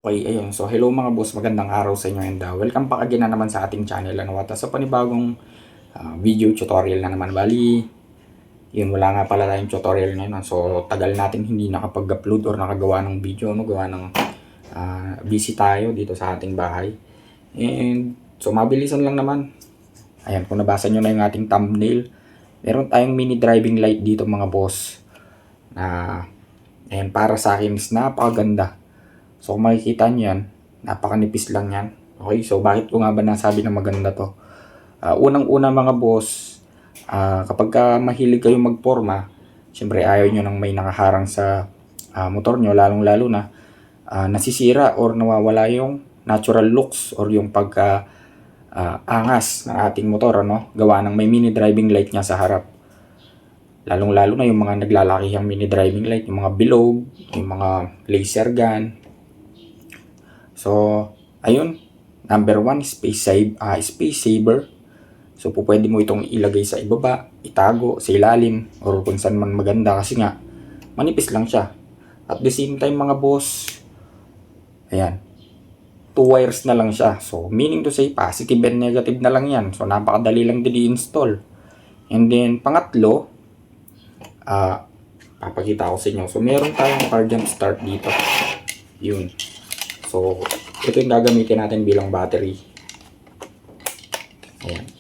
Okay, ayun. So, hello mga boss, magandang araw sa inyo and welcome back again na naman sa ating channel at sa panibagong video tutorial na naman. Bali, yun, wala nga pala tayong tutorial ngayon. So, tagal natin hindi nakapag-upload or nakagawa ng video, no? Gawa ng busy tayo dito sa ating bahay. And, so, mabilisan lang naman. Ayan, kung nabasa nyo na yung ating thumbnail, meron tayong mini driving light dito mga boss. Ayan, para sa akin is napakaganda. So kung makikita nyo yan, napakanipis lang yan. Okay, so bakit ko nga ba nasabi na maganda to? Unang-una mga boss, kapag mahilig kayo magporma, syempre ayaw nyo nang may nakaharang sa motor nyo, lalong-lalo na nasisira or nawawala yung natural looks or yung pagka angas ng ating motor, ano? Gawa ng may mini driving light niya sa harap. Lalong-lalo na yung mga naglalakihang mini driving light, yung mga bilog, yung mga laser gun. So, ayun, number 1, space saver. So, pwede mo itong ilagay sa ibaba, itago, sa ilalim, or kung saan man maganda kasi nga, manipis lang siya. At the same time mga boss, ayan, 2 wires na lang siya. So, meaning to say, positive and negative na lang yan. So, napakadali lang din i-install. And then, pangatlo, papakita ko sa inyo. So, meron tayong car jump start dito. Yun. So, ito yung gagamitin natin bilang battery. Ayan.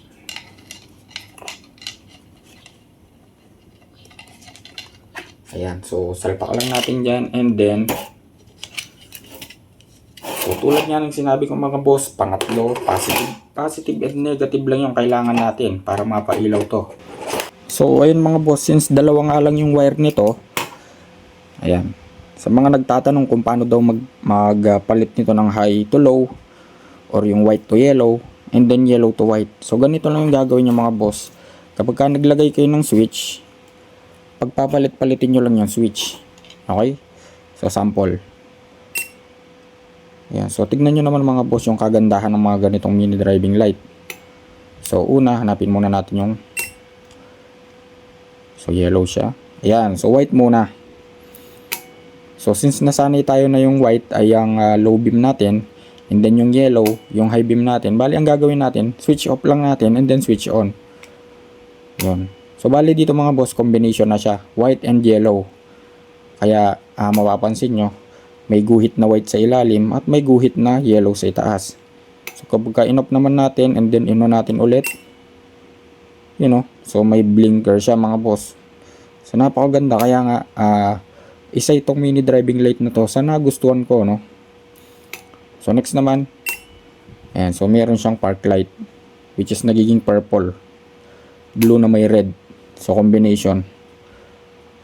Ayan. So, salpak lang natin dyan. And then, so, tulad nga ng sinabi ko mga boss, pangatlo, positive and negative lang yung kailangan natin para mapailaw to. So, ayun mga boss, since dalawa nga lang yung wire nito, ayan. Sa mga nagtatanong kung paano daw magpalit nito ng high to low or yung white to yellow and then yellow to white. So ganito lang yung gagawin nyo mga boss. Kapag ka naglagay kayo ng switch, pagpapalit-palitin nyo lang yung switch. Okay? So sample. Ayan. So tignan nyo naman mga boss yung kagandahan ng mga ganitong mini driving light. So una, hanapin muna natin yung yellow siya. Ayan. So white muna. So since nasanay tayo na yung white ay ang low beam natin and then yung yellow, yung high beam natin, bali ang gagawin natin, switch off lang natin and then switch on. Yun. So bali dito mga boss, combination na siya, white and yellow. Kaya mapapansin nyo, may guhit na white sa ilalim at may guhit na yellow sa itaas. So kapag in-off naman natin and then in-on natin ulit, you know, so may blinker siya mga boss. So napakaganda, kaya nga isa itong mini driving light na to sa nagustuhan ko, no? So next naman, ayan, so meron siyang park light which is nagiging purple, blue na may red, so combination.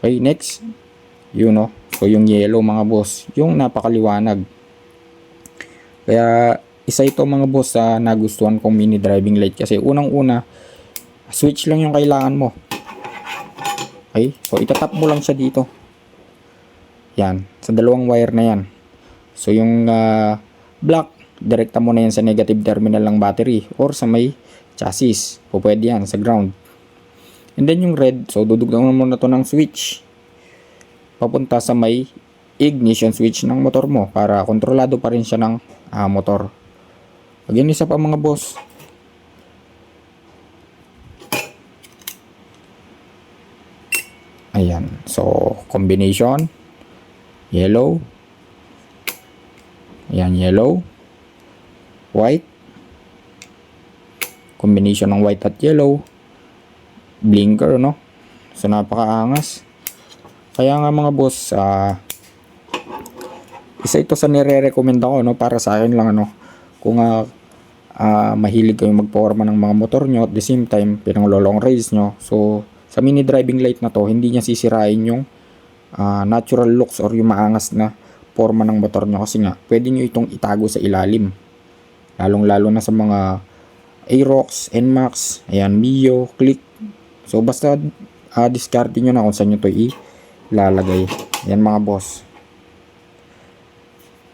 Okay, next, yun, no? So yung yellow mga boss, yung napakaliwanag. Kaya isa ito mga boss sa nagustuhan kong mini driving light kasi unang-una, switch lang yung kailangan mo. Okay, so itatap mo lang siya dito. Yan, sa dalawang wire na yan. So yung black, direkta mo na yan sa negative terminal ng battery or sa may chassis. O pwede yan sa ground. And then yung red, so dudugtungan mo na to ng switch papunta sa may ignition switch ng motor mo para kontrolado pa rin siya ng motor. Again, isa pa mga boss. Ayan, so combination yellow, ayan, yellow, white, combination ng white at yellow, blinker, no? So napakaangas. Kaya nga mga boss, isa ito sa nire-recommend ako, no? Para sa akin lang, ano, kung mahilig kayo magporma ng mga motor nyo at the same time pinang long race nyo, so sa mini driving light na to, hindi niya sisirain yung natural looks or yung maangas na forma ng motor nyo kasi nga pwede nyo itong itago sa ilalim, lalong-lalo na sa mga Aerox, NMAX, ayan, Mio, Click. So basta discardin nyo na kung saan nyo to ilalagay. Ayan mga boss.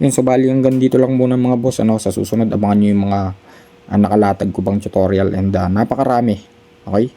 Yun, so bali hanggang dito lang muna mga boss, ano, sa susunod abangan nyo yung mga nakalatag ko pang tutorial and napakarami. Okay.